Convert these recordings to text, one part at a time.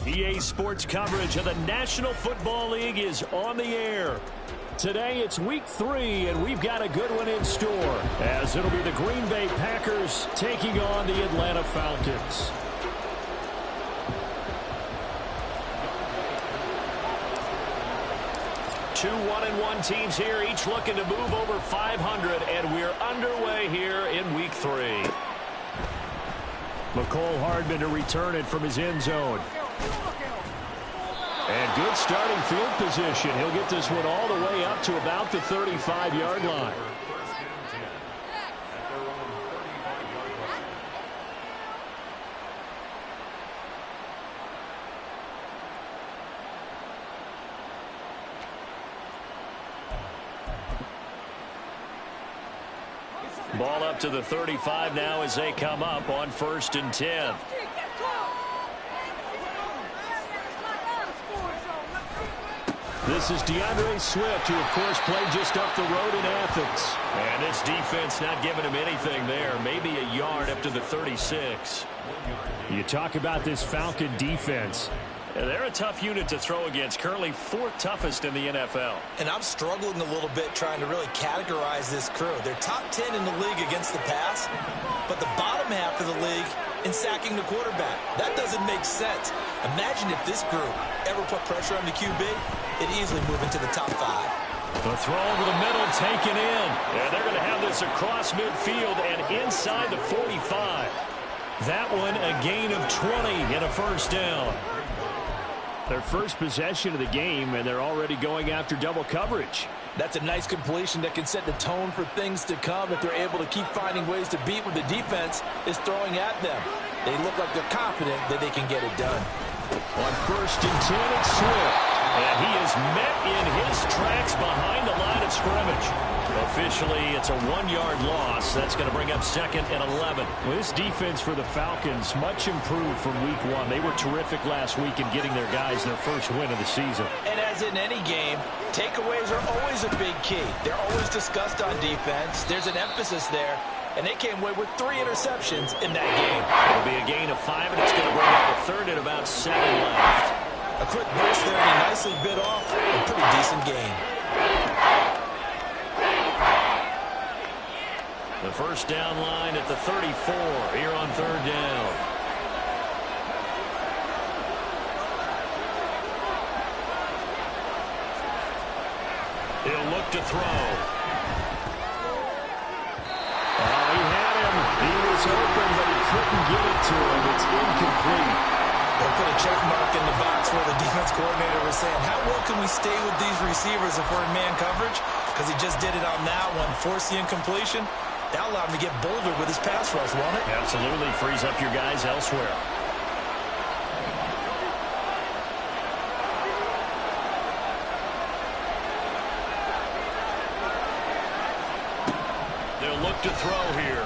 EA Sports coverage of the National Football League is on the air. Today it's week 3, and we've got a good one in store, as it'll be the Green Bay Packers taking on the Atlanta Falcons. Two 1-1 teams here, each looking to move over 500, and we're underway here in week 3. Mecole Hardman to return it from his end zone. And good starting field position. He'll get this one all the way up to about the 35-yard line. Ball up to the 35 now as they come up on 1st and 10. This is DeAndre Swift, who, of course, played just up the road in Athens. And this defense not giving him anything there. Maybe a yard up to the 36. You talk about this Falcon defense. They're a tough unit to throw against, currently 4th toughest in the NFL. And I'm struggling a little bit trying to really categorize this crew. They're top 10 in the league against the pass, but the bottom half of the league in sacking the quarterback. That doesn't make sense. Imagine if this group ever put pressure on the QB, it'd easily move into the top 5. The throw over the middle taken in. And they're going to have this across midfield and inside the 45. That one a gain of 20 and a first down. Their first possession of the game, and they're already going after double coverage. That's a nice completion that can set the tone for things to come if they're able to keep finding ways to beat what the defense is throwing at them. They look like they're confident that they can get it done. On 1st and 10, it's Swift. And he is met in his tracks behind the line of scrimmage. Officially, it's a 1-yard loss. That's going to bring up 2nd and 11. Well, this defense for the Falcons, much improved from week 1. They were terrific last week in getting their guys their first win of the season. And as in any game, takeaways are always a big key. They're always discussed on defense. There's an emphasis there. And they came away with 3 interceptions in that game. It'll be a gain of 5, and it's going to bring up a 3rd and about 7 left. A quick burst there, and he nicely bit off a pretty decent gain. The first down line at the 34 here on 3rd down. He'll look to throw. He had him. He was open, but he couldn't get it to him. It's incomplete. They'll put a check mark in the box where the defense coordinator was saying, how well can we stay with these receivers if we're in man coverage? Because he just did it on that one, forced the incompletion. That allowed him to get bolder with his pass rush, won't it? Absolutely. Frees up your guys elsewhere. They'll look to throw here.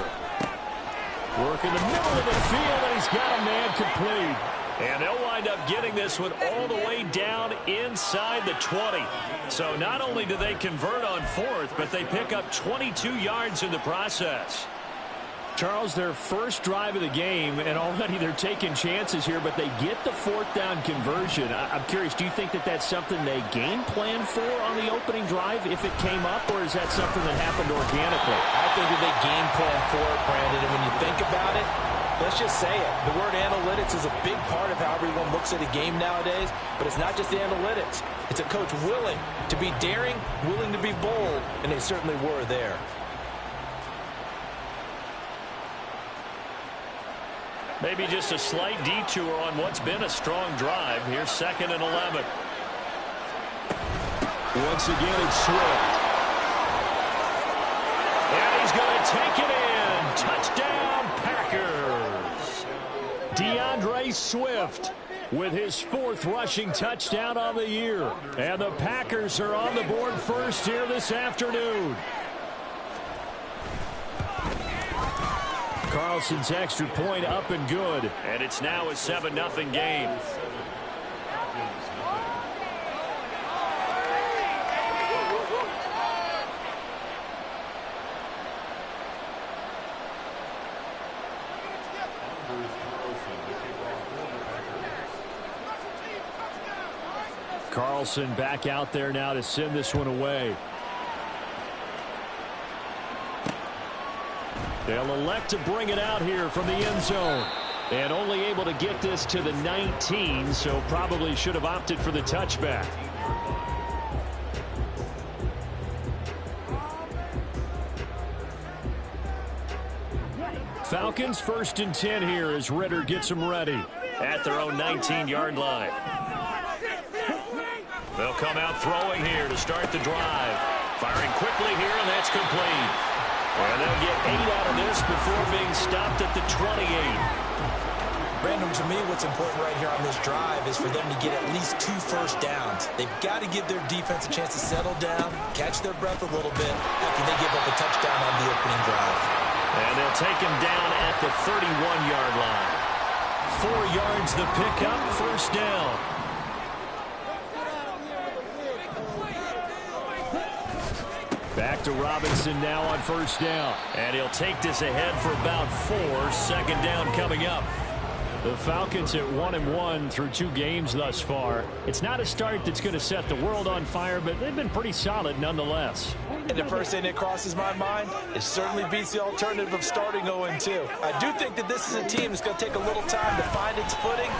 Work in the middle of the field, and he's got a man complete. And they'll wind up getting this one all the way down inside the 20. So not only do they convert on 4th, but they pick up 22 yards in the process. Charles, their first drive of the game, and already they're taking chances here, but they get the 4th down conversion. I'm curious, do you think that that's something they game plan for on the opening drive if it came up, or is that something that happened organically? I think that they game plan for it, Brandon, and when you think about it, let's just say it. The word analytics is a big part of how everyone looks at a game nowadays, but it's not just the analytics. It's a coach willing to be daring, willing to be bold, and they certainly were there. Maybe just a slight detour on what's been a strong drive. Here's 2nd and 11. Once again, it's Swift. And he's going to take it in. Touchdown, Packers. DeAndre Swift with his 4th rushing touchdown on the year. And the Packers are on the board first here this afternoon. Carlson's extra point up and good. And it's now a 7-0 game. Carlson back out there now to send this one away. They'll elect to bring it out here from the end zone. And only able to get this to the 19, so probably should have opted for the touchback. Falcons 1st and 10 here as Ritter gets them ready at their own 19-yard line. They'll come out throwing here to start the drive. Firing quickly here, and that's complete. And they'll get 8 out of this before being stopped at the 28. Brandon, to me, what's important right here on this drive is for them to get at least 2 first downs. They've got to give their defense a chance to settle down, catch their breath a little bit after they give up a touchdown on the opening drive. And they'll take him down at the 31-yard line. 4 yards the pickup, first down. Back to Robinson now on first down. And he'll take this ahead for about 4. Second down coming up. The Falcons at 1-1 through 2 games thus far. It's not a start that's going to set the world on fire, but they've been pretty solid nonetheless. And the first thing that crosses my mind, it certainly beats the alternative of starting 0-2. I do think that this is a team that's going to take a little time to find its footing.